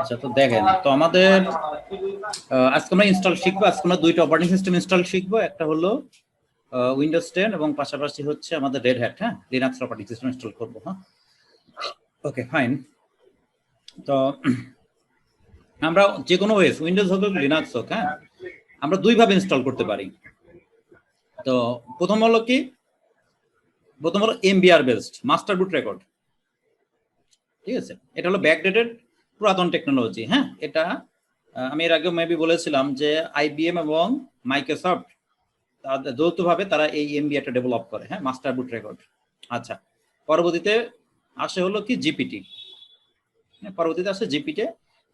আচ্ছা, তো দেখেন, তো আমাদের আজকে আমরা ইনস্টল শিখবো। আজকে আমরা দুইটা অপারেটিং সিস্টেম ইনস্টল শিখবো। একটা হলো উইন্ডোজ 10 এবং পাশাপাশি হচ্ছে আমাদের রেড হ্যাট, হ্যাঁ, লিনাক্স অপারেটিং সিস্টেম ইনস্টল করবো। হ্যাঁ, ওকে, ফাইন। তো আমরা যে কোনো ওয়েস, উইন্ডোজ হোক লিনাক্স হোক, হ্যাঁ, আমরা দুইভাবে ইনস্টল করতে পারি। তো প্রথম হলো কি, প্রথম হলো এমবিআর বেসড মাস্টার বুট রেকর্ড। ঠিক আছে, এটা হলো ব্যাকডেটেড পুরাতন টেকনোলজি। হ্যাঁ, এটা আমি এর আগেও মেবি বলেছিলাম যে আইবিএম এবং মাইক্রোসফট যৌথভাবে তারা এই এমবিআরটা ডেভেলপ করে। হ্যাঁ, মাস্টার বুট রেকর্ড। আচ্ছা, পরবর্তীতে আসে হলো কি জিপিটি। পরবর্তীতে আসে GPT,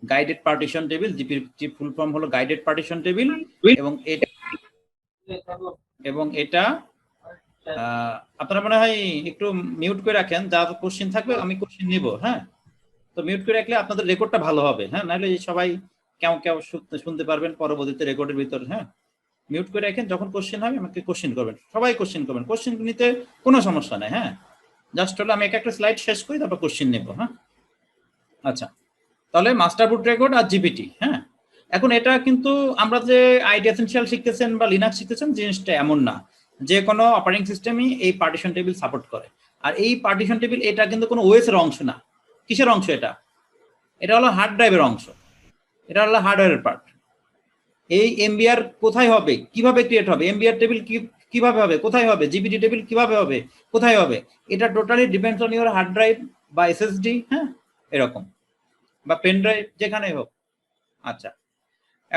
guided partition table. GPT full form হলো গাইডেড পার্টিশন টেবিল। এবং এটা আপনারা মনে হয় একটু মিউট করে রাখেন, যা কোশ্চেন থাকবে আমি কোশ্চেন নিব। হ্যাঁ, তো মিউট করে রাখলে আপনাদের রেকর্ডটা ভালো হবে। হ্যাঁ, নাহলে সবাই কেমন কেমন শুনতে পারবেন পরবর্তীতে রেকর্ডের ভিতর। হ্যাঁ, মিউট করে রাখেন, যখন কোশ্চেন হবে আমাকে কোশ্চেন করবেন, সবাই কোশ্চেন করবেন। কোশ্চেন নিতে কোনো সমস্যা নেই। হ্যাঁ, জাস্ট হলো আমি একটা স্লাইড শেষ করি, তারপর কোশ্চেন নেব। হ্যাঁ, আচ্ছা, তাহলে মাস্টার বুট রেকর্ড আর জিপিটি। হ্যাঁ, এখন এটা কিন্তু আমরা যে আইডি এসেনশিয়াল শিখতেছেন বা লিনাক্স শিখতেছেন, জিনিসটা এমন না। যে কোনো অপারেটিং সিস্টেমই এই পার্টিশন টেবিল সাপোর্ট করে। আর এই পার্টিশন টেবিল এটা কিন্তু কোনো ওএস এর অংশ না। কিসের অংশ এটা? এটা হলো হার্ড ড্রাইভের অংশ। এটা হলো হার্ডওয়্যারের পার্ট। এই এমবিআর কোথায় হবে, কিভাবে ক্রিয়েট হবে, এমবিআর টেবিল কিভাবে হবে, কোথায় হবে, জিপিটি টেবিল কিভাবে হবে, কোথায় হবে, এটা totally depends on your hard drive বা এসএসডি। হ্যাঁ, এরকম, বা পেন ড্রাইভ, যেখানে হোক। আচ্ছা,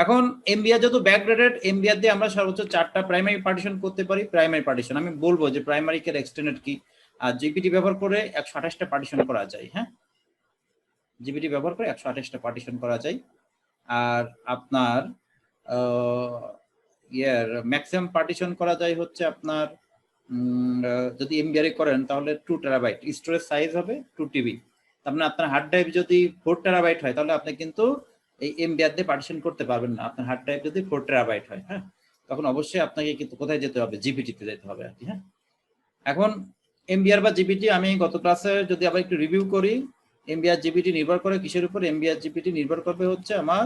এখন এমবিআর যত ব্যাকগ্রেডেড, এমবিআর দিয়ে আমরা সর্বোচ্চ 4টা প্রাইমারি পার্টিশন করতে পারি। প্রাইমারি পার্টিশন আমি বলবো যে প্রাইমারি কে এক্সটেন্ডেড কি। আর জিপিটি ব্যবহার করে 128টা পার্টিশন করা যায়। হ্যাঁ, জিপিটি ব্যবহার করে 128টা পার্টিশন করা যায়। আর আপনার ম্যাক্সিমাম পার্টিশন করা যায় হচ্ছে আপনার যদি এমবিআর করেন তাহলে 2 টেরাবাইট স্টোরেজ সাইজ হবে, 2 টিবি। তার মানে আপনার হার্ড ড্রাইভ যদি 4 টেরাবাইট হয়, তাহলে আপনি কিন্তু এই এমবিআর দিয়ে পার্টিশন করতে পারবেন না। আপনার হার্ড ড্রাইভ যদি 4 টেরাবাইট হয়, হ্যাঁ, তখন অবশ্যই আপনাকে কিন্তু কোথায় যেতে হবে, জিপিটিতে যেতে হবে আর কি। হ্যাঁ, এখন এমবিআর বা জিপিটি আমি গত ক্লাসে যদি আবার একটু রিভিউ করি, এমবিআর জিপিটি নির্ভর করে কিসের উপর? এমবিআর জিপিটি নির্ভর করবে হচ্ছে আমার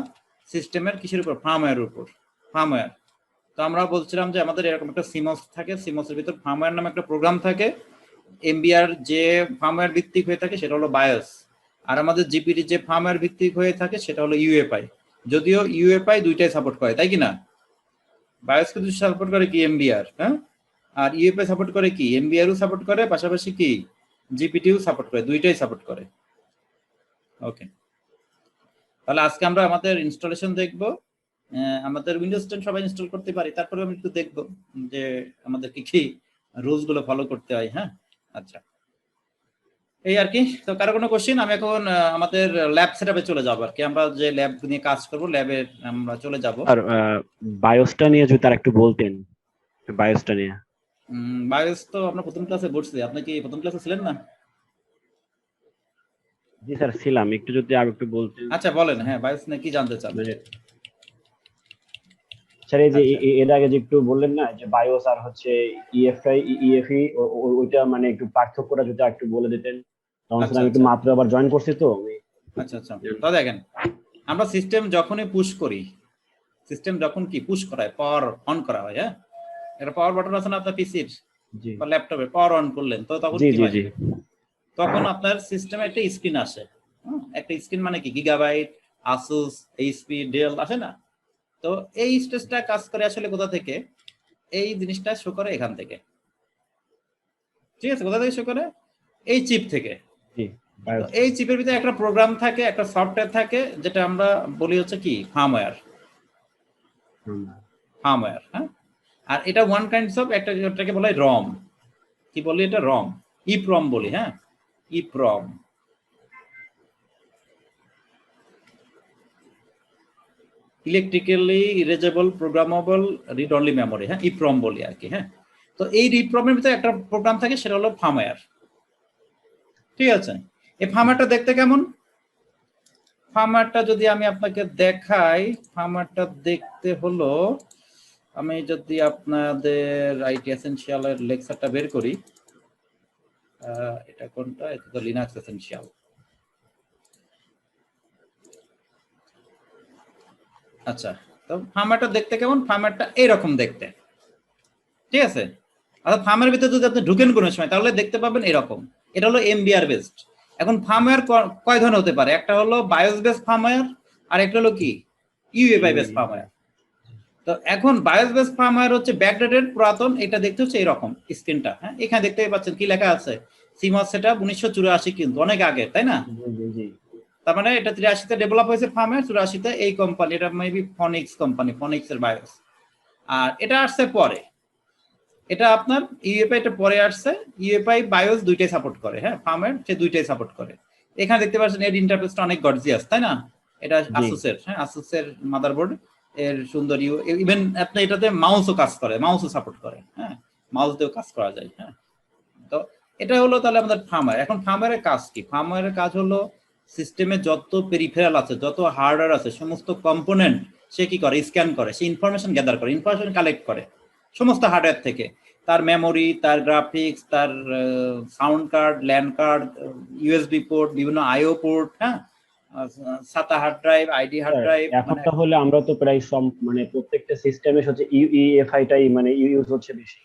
সিস্টেমের কিসের উপর? ফার্মওয়্যারের উপর। ফার্মওয়্যার। তো আমরা বলছিলাম যে আমাদের এরকম একটা সিমস থাকে, সিমসের ভিতর ফার্মওয়্যার নামে একটা প্রোগ্রাম থাকে। এমবিআর যে ফার্মওয়্যার ভিত্তিক হয়ে থাকে সেটা হলো বায়োস। আর আমাদের জিপিটি যে ফার্মওয়্যার ভিত্তিক হয়ে থাকে সেটা হলো ইউএফআই। যদিও ইউএফআই দুইটাই সাপোর্ট করে, তাই কি না? বায়োস কিন্তু সাপোর্ট করে কি? এমবিআর। হ্যাঁ, আর ইউএফআই সাপোর্ট করে কি? এমবিআরও সাপোর্ট করে, পাশাপাশি কি জিপিটিও সাপোর্ট করে, দুইটাই সাপোর্ট করে। ওকে, তাহলে আজকে আমরা আমাদের ইনস্টলেশন দেখব। আমাদের উইন্ডোজ 10 সবাই ইনস্টল করতে পারি, তারপরে আমি একটু দেখব যে আমাদের কি কি রুলস গুলো ফলো করতে হয়। হ্যাঁ, আচ্ছা, এই আর কি। তো কারো কোনো কোশ্চেন? আমি এখন আমাদের ল্যাব সেটআপে চলে যাব আর কি। আমরা যে ল্যাব নিয়ে কাজ করব, ল্যাবে আমরা চলে যাব। আর বায়োসটা নিয়ে যদি তার একটু বলতেন, বায়োসটা নিয়ে। বায়োস তো আমরা প্রথম ক্লাসে পড়ছি। আপনি কি প্রথম ক্লাসে ছিলেন না? জি স্যার ছিলাম, একটু যদি আর একটু বলতেন। আচ্ছা, বলেন। হ্যাঁ, বায়োস নিয়ে কি জানতে চান? স্যার এই যে আচ্ছা এর আগে যে একটু বললেন না যে বায়োস আর হচ্ছে ইএফআই ইএফই, ওইটা মানে একটু পার্থক্যটা যদি একটু বলে দিতেন, তখন আচ্ছা আমি একটু আচ্ছা মাত্র আবার জয়েন করছি তো আমি। আচ্ছা আচ্ছা তো দেখেন, আমরা সিস্টেম যখনই পুশ করি, সিস্টেম যখন কি পুশ করায়, পাওয়ার অন করা হয়। হ্যাঁ, একটা পাওয়ার বাটন আছে না আপনার পিসির জি বা ল্যাপটপে? পাওয়ার অন করলেন, তো তখন জি কি জি হয়? জি তখন আপনার সিস্টেমে একটা স্ক্রিন আসে। একটা স্ক্রিন মানে কি? গিগাবাইট, আসুস, এইচপি, ডেল আসে না? তো এই স্টেজটা কাজ করে আসলে কোথা থেকে? এই জিনিসটা শো করে এখান থেকে। ঠিক আছে, কোথা থেকে শো করে? এই চিপ থেকে। জি তো বায়োস। এই চিপের ভিতরে একটা প্রোগ্রাম থাকে, একটা সফটওয়্যার থাকে, যেটা আমরা বলি হচ্ছে কি? ফার্মওয়্যার। ফার্মওয়্যার, হ্যাঁ। আর এটা ওয়ান কাইন্ডস অফ একটা, যেটাকে বলা হয় রম। কি বলি এটা? রম, ইপ্রম বলি। হ্যাঁ, EPROM, electrically erasable programmable read only memory. হ্যাঁ, ইপ্রম বলি আর কি। হ্যাঁ, তো এই ইপ্রমের ভিতরে একটা প্রোগ্রাম থাকে, সেটা হলো ফার্মওয়্যার। ঠিক আছে, এই ফার্মওয়্যারটা দেখতে কেমন? ফার্মওয়্যারটা যদি আমি আপনাকে দেখাই, ফার্মওয়্যারটা দেখতে হলো, আমি যদি আপনাদের আইটি এসেনশিয়ালের লেকচারটা বের করি, এটা কোনটা? এটা তো লিনাক্স এসেনশিয়াল। আচ্ছা, তো ফার্মারটা দেখতে কেমন? ফার্মারটা এইরকম দেখতে, ঠিক আছে? অর্থাৎ ফার্মের ভিতরে যদি আপনি ঢুকেন কোনো সময় তাহলে দেখতে পাবেন এরকম। এটা হলো এমবিআর বেসড। এখন ফার্মওয়্যার কয় ধরনের হতে পারে? একটা হলো বায়োস বেসড ফার্মওয়্যার, আর একটা হলো কি ইউএফআই বেসড ফার্মওয়্যার। তো এখন বায়োস বেসড ফার্মওয়্যার হচ্ছে ব্যাকডেটেড, পুরাতন। এটা দেখতে হচ্ছে এরকম স্ক্রিনটা, হ্যাঁ এখানে দেখতেই পাচ্ছেন কি লেখা আছে, সিমস সেটআপ 1984, কিন্তু অনেক আগে, তাই না? তার মানে এটা 83-তে ডেভেলপ হয়েছে ফার্মওয়্যার, 84-তে এই কোম্পানি, এটা মেবি ফনিক্স কোম্পানি, ফনিক্সের বায়োস। আর এটা আসছে পরে, এটা আপনার ইউএফআই এটা পরে আসছে। ইউএফআই বায়োস দুইটাই সাপোর্ট করে, হ্যাঁ ফার্মওয়্যার সে দুইটাই সাপোর্ট করে। এখানে দেখতে পাচ্ছেন এর ইন্টারফেসটা অনেক গর্জিয়াস, তাই না? এটা আসুসের, হ্যাঁ আসুসের মাদারবোর্ড, এর সুন্দর ইভেন আপনি এটাতে মাউসও কাজ করে, মাউসও সাপোর্ট করে, হ্যাঁ মাউস দিয়েও কাজ করা যায়, হ্যাঁ। তো এটা হলো তাহলে আমাদের ফার্মওয়্যার। এখন ফার্মওয়্যারের কাজ কি? ফার্মওয়্যারের কাজ হলো সিস্টেমে যত পেরিফেরাল আছে, যত হার্ডওয়্যার আছে, সমস্ত কম্পোনেন্ট সে কি করে, স্ক্যান করে, সে ইনফরমেশন গ্যাদার করে, ইনফরমেশন কালেক্ট করে সমস্ত হার্ডওয়্যার থেকে, তার মেমোরি, তার গ্রাফিক্স, তার sound card, land card, USB port, বিভিন্ন আইও পোর্ট, হ্যাঁ সাতা hard drive, ID hard drive. এখন তাহলে আমরা তো প্রায় সব মানে প্রত্যেকটা সিস্টেমে হচ্ছে ইউএফআই টাই মানে ইউজ হচ্ছে বেশি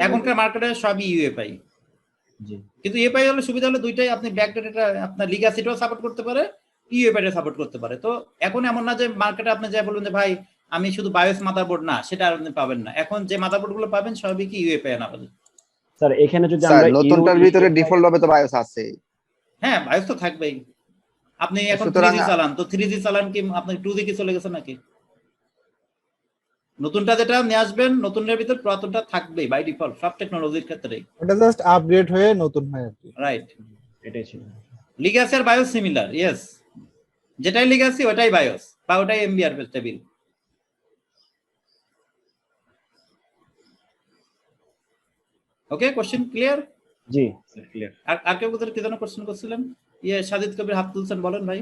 এখনকার মার্কেটে সবই ইউএফআই। কিন্তু ইউএফআই হলে সুবিধা হলো দুইটাই, আপনি ব্যাকডেটেড আপনার লিগ্যাসিটাও সাপোর্ট করতে পারে, ইউএফআইটা সাপোর্ট করতে পারে। তো এখন এমন না যে মার্কেটে আপনি যা বলবেন যে ভাই আমি শুধু বায়োস মাদারবোর্ড, না সেটা আপনি পাবেন না। এখন যে মাদারবোর্ড গুলো পাবেন সবই কি ইউএফআই আনাবেল। স্যার এখানে যদি আমরা নতুনটার ভিতরে ডিফল্ট ভাবে তো বায়োস আছে। হ্যাঁ বায়োস তো থাকবেই। আপনি এখন 3G চালান, তো 3G চালান কি আপনি 2G কি চলে গেছে নাকি? নতুনটা যেটা নিয়ে আসবেন, নতুনের ভিতর পুরাতনটা থাকবেই বাই ডিফল্ট সব টেকনোলজির ক্ষেত্রেই। ওটা জাস্ট আপগ্রেড হয়ে নতুন হয় আর কি। রাইট, এটাই ছিল। লিগ্যাসি আর বায়োস সিমিলার, ইয়েস। যেটাই লিগ্যাসি ওটাই বায়োস বা ওটাই এমবিআর টেবিল। ওকে, কোশ্চেন ক্লিয়ার? জি স্যার ক্লিয়ার। আর কেউ কোথায় কি ধরনের কোশ্চেন করছিলেন? সাজিদ কবির হাত তুলছেন, বলেন ভাই।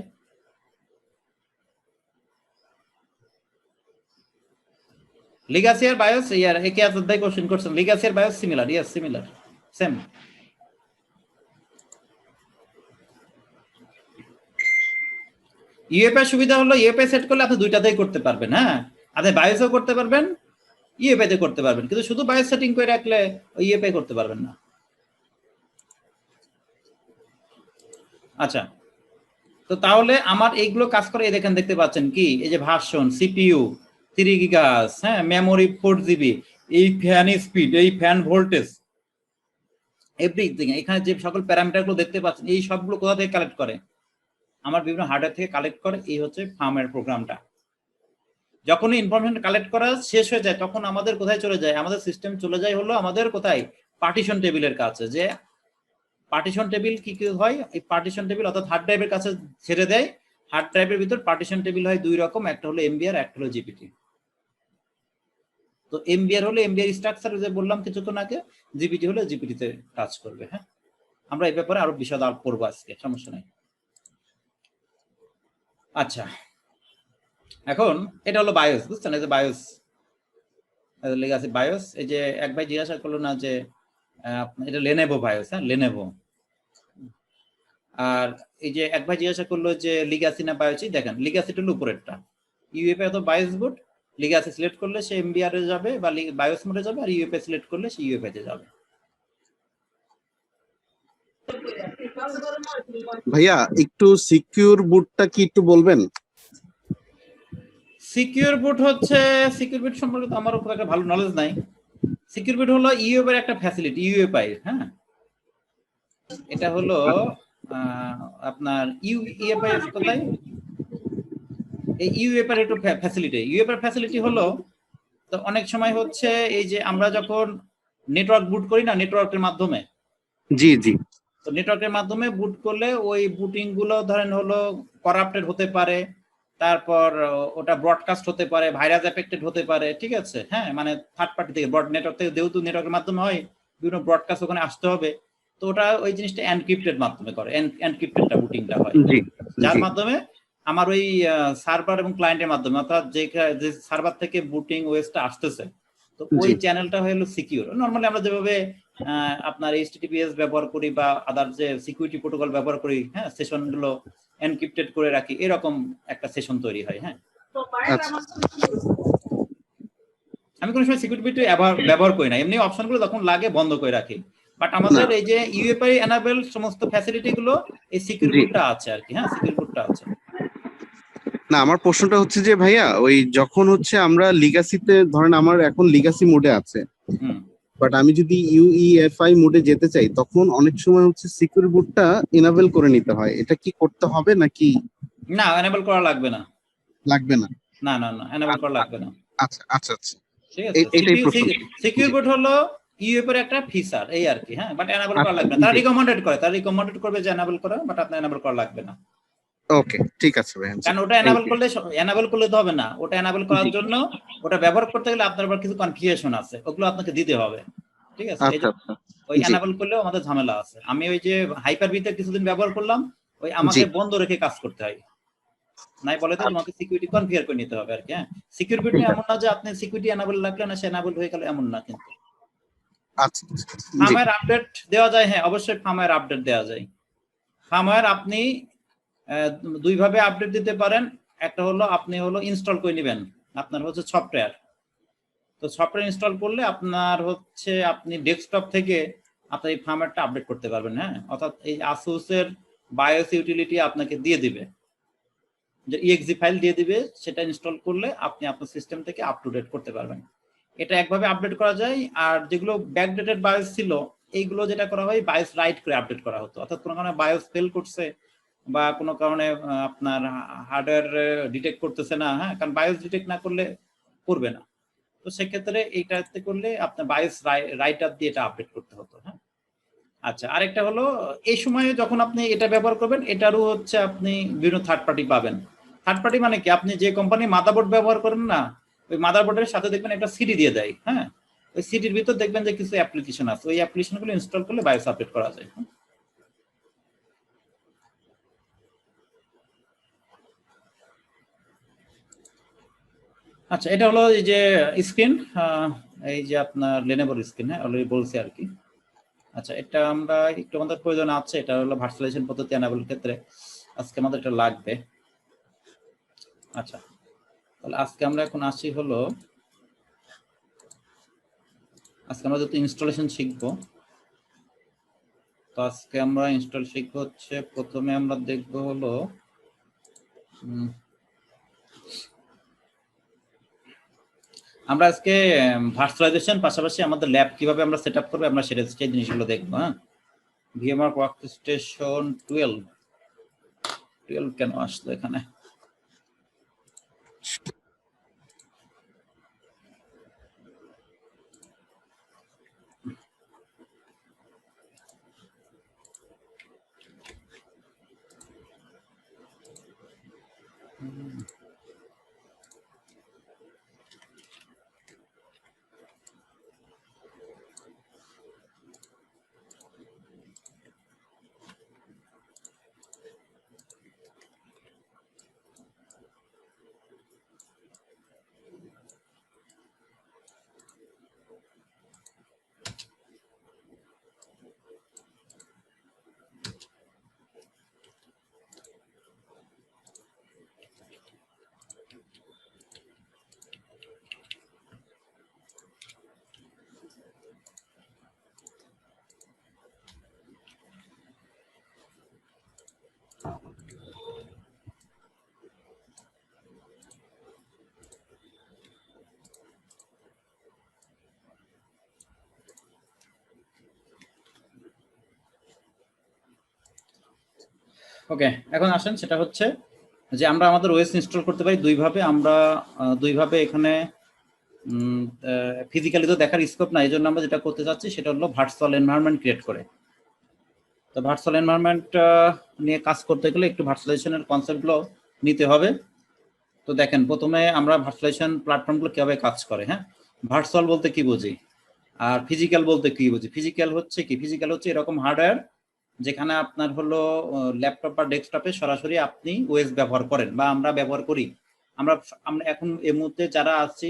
লিগ্যাসি আর বায়োস, একে আজাদ কোশ্চেন করছেন, লিগ্যাসি আর BIOS similar, yes similar, same. UEFI সুবিধা হলো ইউএফআই সেট করলে আপনি দুইটাতেই করতে পারবেন, হ্যাঁ আপনি বায়োসও করতে পারবেন, ইউএফআই তে করতে পারবেন, কিন্তু শুধু বায়োস সেটিং করে রাখলে ইউএফআই করতে পারবেন না। আচ্ছা, তো তাহলে আমার এইগুলো কাজ করে, এই দেখেন দেখতে পাচ্ছেন কি, এই যে ভার্সন, সিপিইউ 3 গিগাস, হ্যাঁ মেমোরি 4 GB, এই ফ্যান স্পিড, এই ফ্যান ভোল্টেজ, এভরিথিং। এখানে যে সকল প্যারামিটারগুলো দেখতে পাচ্ছেন এই সবগুলো কোথা থেকে কালেক্ট করে? আমার বিভিন্ন হার্ডওয়্যার থেকে কালেক্ট করে। এই হচ্ছে ফার্মওয়্যার প্রোগ্রামটা। যখনই ইনফরমেশন কালেক্ট করা শেষ হয়ে যায় তখন আমাদের কোথায় চলে যায়? আমাদের সিস্টেম চলে যায় হলো আমাদের কোথায়, পার্টিশন টেবিলের কাছে। যে পার্টিশন টেবিল কি কি হয়, এই পার্টিশন টেবিল অর্থাৎ হার্ড ড্রাইভের কাছে ছেড়ে দেয়। হার্ড ড্রাইভের ভিতর পার্টিশন টেবিল হয় দুই রকম, একটা হলো এমবিআর, একটা হলো জিপিটি। তো এমবিআর হলো এমবিআর স্ট্রাকচার, যে বললাম কিছুক্ষণ আগে, জিপিটি হলো জিপিটিতে কাজ করবে। হ্যাঁ আমরা এই ব্যাপারে আরো বিশদ আলাপ করবো আজকে, সমস্যা নাই। আচ্ছা, এখন এটা হলো বায়োস, বুঝছেন? এই যে বায়োস লেগে আছে বায়োস। এই যে এক ভাই জিজ্ঞাসা করলো না যে এটা লেনেভো বায়োস, হ্যাঁ লেনেভো। আর এই যে এক ভাই জিজ্ঞাসা করলো যে লিগ্যাসি না বায়োসি, দেখেন লিগ্যাসিটা হলো উপরেরটা, ইউএফআই তো বায়োস বুট, লিগ্যাসি সিলেক্ট করলে সে এমবিআর এ যাবে বা বায়োস মোডে যাবে, আর ইউএফআই সিলেক্ট করলে সে ইউএফআই তে যাবে। ভাইয়া একটু সিকিউর বুটটা কি একটু বলবেন? সিকিউর বুট হচ্ছে, সিকিউর বুট সম্পর্কে তো আমার উপর একটা ভালো নলেজ নাই। সিকিউর বুট হলো ইউএফআই এর একটা ফ্যাসিলিটি, ইউএফআই, হ্যাঁ এটা হলো আপনার ইউএফআই কোথায়, এই ইউএফআই এর একটু ফ্যাসিলিটি। ইউএফআই ফ্যাসিলিটি হলো, তো অনেক সময় হচ্ছে এই যে আমরা যখন নেটওয়ার্ক বুট করি না, নেটওয়ার্কের মাধ্যমে, জি জি, তো নেটওয়ার্কের মাধ্যমে বুট করলে ওই বুটিং গুলো ধরেন হলো করাপ্টেড হতে পারে, তারপর ওটা ব্রডকাস্ট হতে পারে, ভাইরাস এফেক্টেড হতে পারে, ঠিক আছে, হ্যাঁ মানে থার্ড পার্টি থেকে, ব্রড নেটওয়ার্ক থেকে, যেহেতু নেটওয়ার্কের মাধ্যমে হয় বিভিন্ন ব্রডকাস্ট ওখানে আসতে হবে, তো ওটা ওই জিনিসটা এনক্রিপ্টেড মাধ্যমে করে, এনক্রিপ্টেডটা বুটিংটা হয়, যার মাধ্যমে আমার ওই সার্ভার এবং ক্লায়েন্টের মাধ্যমে, অর্থাৎ যে সার্ভার থেকে বুটিং ওয়েসটা আসতেছে, তো ওই চ্যানেলটা হলো সিকিউর। নরমালি আমরা যেভাবে আপনার এইচটিটিপিএস ব্যবহার করি বা আদার যে সিকিউরিটি প্রোটোকল ব্যবহার করি, হ্যাঁ সেশনগুলো এনক্রিপ্টেড করে রাখি, এরকম একটা সেশন তৈরি হয়। হ্যাঁ আচ্ছা আমি কোনো সময় সিকিউরিটি বিট ব্যবহার করি না, এমনি অপশনগুলো যখন লাগে বন্ধ করে রাখি। বাট আমাদের এই যে ইউএফআই এনাবেল সমস্ত ফ্যাসিলিটি গুলো এই সিকিউর জি। বুটটা আছে আর কি। হ্যাঁ, সিকিউর বুটটা আছে। না, আমার প্রশ্নটা হচ্ছে যে ভাইয়া, ওই যখন হচ্ছে আমরা লিগাসিতে, ধরেন আমার এখন লিগাসি মোডে আছে, হুম। বাট আমি যদি ইউইএফআই মোডে যেতে চাই, তখন অনেক সময় হচ্ছে সিকিউর বুটটা এনাবেল করে নিতে হয়। এটা কি করতে হবে নাকি না, এনাবেল করা লাগবে না। লাগবে না? না না না, এনাবেল করা লাগবে না। আচ্ছা আচ্ছা আচ্ছা, ঠিক আছে, এটাই প্রশ্ন। সিকিউর বুট হলো ইউএফ এর একটা ফিচার এই আর কি। হ্যাঁ, বাট এনাবেল করা লাগবে না। তারা রিকমেন্ডেড করে, তারা রিকমেন্ডেড করবে যে এনাবেল করা, বাট আপনার এনাবেল করা লাগবে না। ওকে, ঠিক আছে ভাইয়া। কারণ ওটা এনাবেল করলে তো হবে না। ওটা এনাবেল করার জন্য ওটা ব্যবহার করতে গেলে আপনার আবার কিছু কনফিগারেশন আছে, ওগুলো আপনাকে দিতে হবে। ঠিক আছে, এই আচ্ছা আচ্ছা, ওই এনাবেল করলেও আমাদের ঝামেলা আছে। আমি ওই যে হাইপার-ভিতে কিছুদিন ব্যবহার করলাম, ওই আমাকে বন্ধ রেখে কাজ করতে হয়। নাই বলে তো তোমাকে সিকিউরিটি কনফিগার করে নিতে হবে আর কি। হ্যাঁ, সিকিউরিটি এমন না যে আপনি সিকিউরিটি এনাবেল লাগলে না সে এনাবেল হয়ে গেল, এমন না কিন্তু। আচ্ছা জি। ফার্মওয়্যার আপডেট দেওয়া যায়, হ্যাঁ অবশ্যই ফার্মওয়্যার আপডেট দেওয়া যায়। ফার্মওয়্যার আপনি দুই ভাবে আপডেট দিতে পারেন। একটা হলো আপনি ইনস্টল করে নেবেন, আপনার হচ্ছে সফটওয়্যার। তো সফটওয়্যার ইনস্টল করলে আপনার হচ্ছে আপনি ডেস্কটপ থেকে আপনার এই ফার্মওয়্যারটা আপডেট করতে পারবেন। হ্যাঁ, অর্থাৎ এই আসুস এর বায়োস ইউটিলিটি আপনাকে দিয়ে দিবে, যে exe ফাইল দিয়ে দিবে, সেটা ইনস্টল করলে আপনি আপনার সিস্টেম থেকে আপ টু ডেট করতে পারবেন। এটা একভাবে আপডেট করা যায়। আর যেগুলো ব্যাকডেটেড বায়োস ছিল, এইগুলো যেটা করা হয় বায়োস রাইট করে আপডেট করা হতো। অর্থাৎ কোনো কারণে বায়োস ফেল করছে বা কোনো কারণে আপনার হার্ডওয়্যার ডিটেক্ট করতেছে না। হ্যাঁ, কারণ বায়োস ডিটেক্ট না করলে করবে না। তো সেক্ষেত্রে এইটাতে করলে আপনার বায়োস রাইটার দিয়ে এটা আপডেট করতে হতো। হ্যাঁ, আচ্ছা, আরেকটা হলো এই সময়ে যখন আপনি এটা ব্যবহার করবেন, এটারও হচ্ছে আপনি বিভিন্ন থার্ড পার্টি পাবেন। থার্ড পার্টি মানে কি, আপনি যে কোম্পানি মাদারবোর্ড ব্যবহার করেন না, ওই মাদারবোর্ডের সাথে দেখবেন একটা সিডি দিয়ে দেয়। হ্যাঁ, ওই সিডির ভিতর দেখবেন যে কিছু অ্যাপ্লিকেশন আছে, ওই অ্যাপ্লিকেশনগুলো ইনস্টল করলে বায়োস আপডেট করা যায়। আচ্ছা, এটা হলো এই যে স্ক্রিন, এই যে আপনার লেনোভোর স্ক্রিন। হ্যাঁ, অলরেডি বলছি আর কি। আচ্ছা, এটা আমরা একটু আমাদের প্রয়োজন আছে, এটা হলো ভার্চুয়ালাইজেশন পদ্ধতি এনাবেলের ক্ষেত্রে আজকে আমাদের এটা লাগবে। আচ্ছা, তাহলে আজকে আমরা এখন আসি হলো, আজকে আমরা যত ইনস্টলেশন শিখবো, তো আজকে আমরা ইনস্টল শিখবো হচ্ছে, প্রথমে আমরা দেখবো হলো আমরা আজকে ভার্চুয়ালাইজেশন পাশাপাশি আমাদের ল্যাব কিভাবে আমরা সেট আপ করবো, আমরা সেই জিনিসগুলো দেখবো। হ্যাঁ, ভিএমআর ওয়ার্কস্টেশন 12 কেন আসলো এখানে? ওকে, এখন আসেন, সেটা হচ্ছে যে আমরা আমাদের ওএস ইনস্টল করতে পারি দুইভাবে। আমরা দুইভাবে এখানে ফিজিক্যালি তো দেখার স্কোপ নাই, এই জন্য আমরা যেটা করতে চাচ্ছি সেটা হলো ভার্চুয়াল এনভায়রনমেন্ট ক্রিয়েট করে। তো ভার্চুয়াল এনভায়রনমেন্ট নিয়ে কাজ করতে গেলে একটু ভার্চুয়ালাইজেশনের কনসেপ্টগুলো নিতে হবে। তো দেখেন, প্রথমে আমরা ভার্চুয়ালাইজেশন প্ল্যাটফর্মগুলো কিভাবে কাজ করে। হ্যাঁ, ভার্চুয়াল বলতে কি বুঝি আর ফিজিক্যাল বলতে কি বুঝি। ফিজিক্যাল হচ্ছে কি, ফিজিক্যাল হচ্ছে এরকম হার্ডওয়্যার যেখানে আপনার হলো ল্যাপটপ বা ডেস্কটপে সরাসরি আপনি ওএস ব্যবহার করেন বা আমরা ব্যবহার করি। আমরা এখন এই মুহূর্তে যারা আছি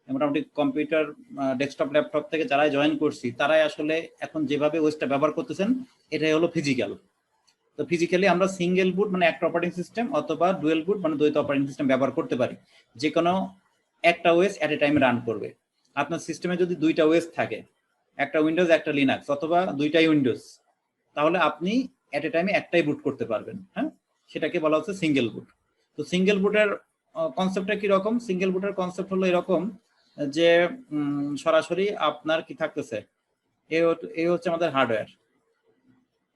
মোটামুটি কম্পিউটার, ডেস্কটপ, ল্যাপটপ থেকে যারাই জয়েন করছি, তারাই আসলে এখন যেভাবে ওএসটা ব্যবহার করতেছেন, এটাই হলো ফিজিক্যাল। তো ফিজিক্যালি আমরা সিঙ্গেল বুট মানে একটা অপারেটিং সিস্টেম অথবা ডুয়েল বুট মানে দ্বৈত অপারেটিং সিস্টেম ব্যবহার করতে পারি, যে কোনো একটা ওএস এট এ টাইমে রান করবে। আপনার সিস্টেমে যদি দুইটা ওএস থাকে, একটা উইন্ডোজ একটা লিনাক্স অথবা দুইটাই উইন্ডোজ, তাহলে আপনি এট এ টাইমে একটাই বুট করতে পারবেন। হ্যাঁ, সেটাকে বলা হচ্ছে সিঙ্গেল বুট। তো সিঙ্গেল বুটের কনসেপ্টটা কিরকম? সিঙ্গেল বুটের কনসেপ্ট হলো এরকম যে সরাসরি আপনার কি থাকতেছে, এই হচ্ছে আমাদের হার্ডওয়্যার,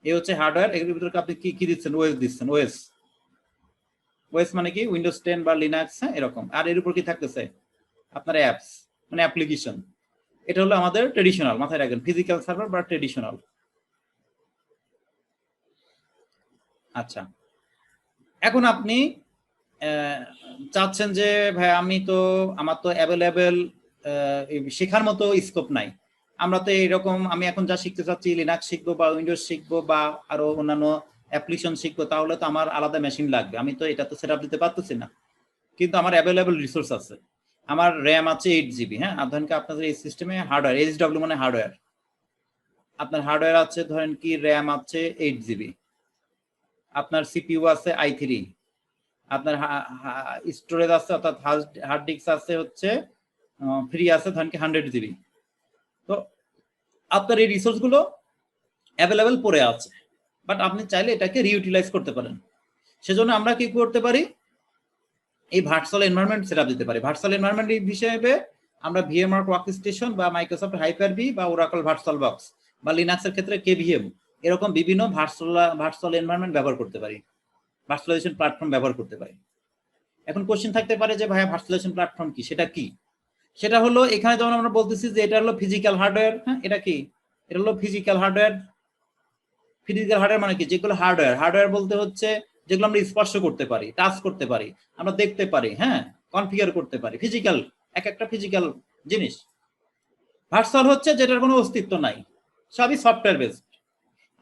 এই হচ্ছে হার্ডওয়্যার, এগুলোর ভিতরে আপনি কি দিচ্ছেন? ওএস দিচ্ছেন। ওএস মানে কি? উইন্ডোজ 10 বা লিনাক্স, হ্যাঁ এরকম। আর এর উপর কি থাকতেছে? আপনার অ্যাপস মানে অ্যাপ্লিকেশন। এটা হলো আমাদের ট্রেডিশনাল, মাথায় রাখবেন, ফিজিক্যাল সার্ভার বা ট্রেডিশনাল। আচ্ছা, এখন আপনি চাচ্ছেন যে ভাই আমার তো অ্যাভেলেবেল শেখার মতো স্কোপ নাই, আমরা তো এইরকম, আমি এখন যা শিখতে চাচ্ছি লিনাক্স শিখবো বা উইন্ডোজ শিখবো বা আরো অন্যান্য অ্যাপ্লিকেশন শিখবো, তাহলে তো আমার আলাদা মেশিন লাগবে, আমি তো এটা তো সেট আপ দিতে পারতেছি না। কিন্তু আমার অ্যাভেলেবল রিসোর্স আছে, আমার র্যাম আছে 8 GB। হ্যাঁ, ধরেন কি আপনাদের এই সিস্টেমে হার্ডওয়্যার, এইচডব্লিউ মানে হার্ডওয়্যার, আপনার হার্ডওয়্যার আছে ধরেন কি র্যাম আছে 8 GB, আপনার সিপিইউ আছে i3, আপনার স্টোরেজ আছে অর্থাৎ হার্ড ডিস্ক আছে হচ্ছে ফ্রি আছে ধরেন কি 100 GB। তো আপনার এই রিসোর্স গুলো অ্যাভেলেবেল পড়ে আছে, বাট আপনি চাইলে এটাকে রিইউটিলাইজ করতে পারেন। সেজন্য আমরা কি করতে পারি? এই ভার্চুয়াল এনভায়রনমেন্ট সেটআপ দিতে পারি। ভার্চুয়াল এনভায়রনমেন্ট হিসেবে আমরা ভিএমআর ওয়ার্কস্টেশন বা মাইক্রোসফট হাইপার-ভি বা ওরাকল ভার্চুয়াল বক্স বা লিনাক্সের ক্ষেত্রে কেভিএম, এরকম বিভিন্ন ভার্চুয়াল এনভায়রনমেন্ট ব্যবহার করতে পারি, ভার্চুয়ালাইজেশন প্ল্যাটফর্ম ব্যবহার করতে পারি। এখন কোশ্চেন থাকতে পারে যে ভাইয়া ভার্চুয়ালাইজেশন প্ল্যাটফর্ম কি? সেটা কি? সেটা হলো এখানে যেমন আমরা বলতেছি যে এটা হলো ফিজিক্যাল হার্ডওয়্যার। হ্যাঁ, এটা কি? এটা হলো ফিজিক্যাল হার্ডওয়্যার। ফিজিক্যাল হার্ডওয়্যার মানে কি? যেগুলো হার্ডওয়্যার বলতে হচ্ছে যেগুলো আমরা স্পর্শ করতে পারি, টাচ করতে পারি, আমরা দেখতে পারি, হ্যাঁ কনফিগার করতে পারি, ফিজিক্যাল, এক একটা ফিজিক্যাল জিনিস। ভার্চুয়াল হচ্ছে যেটার কোনো অস্তিত্ব নাই, সবই সফটওয়্যার বেসড।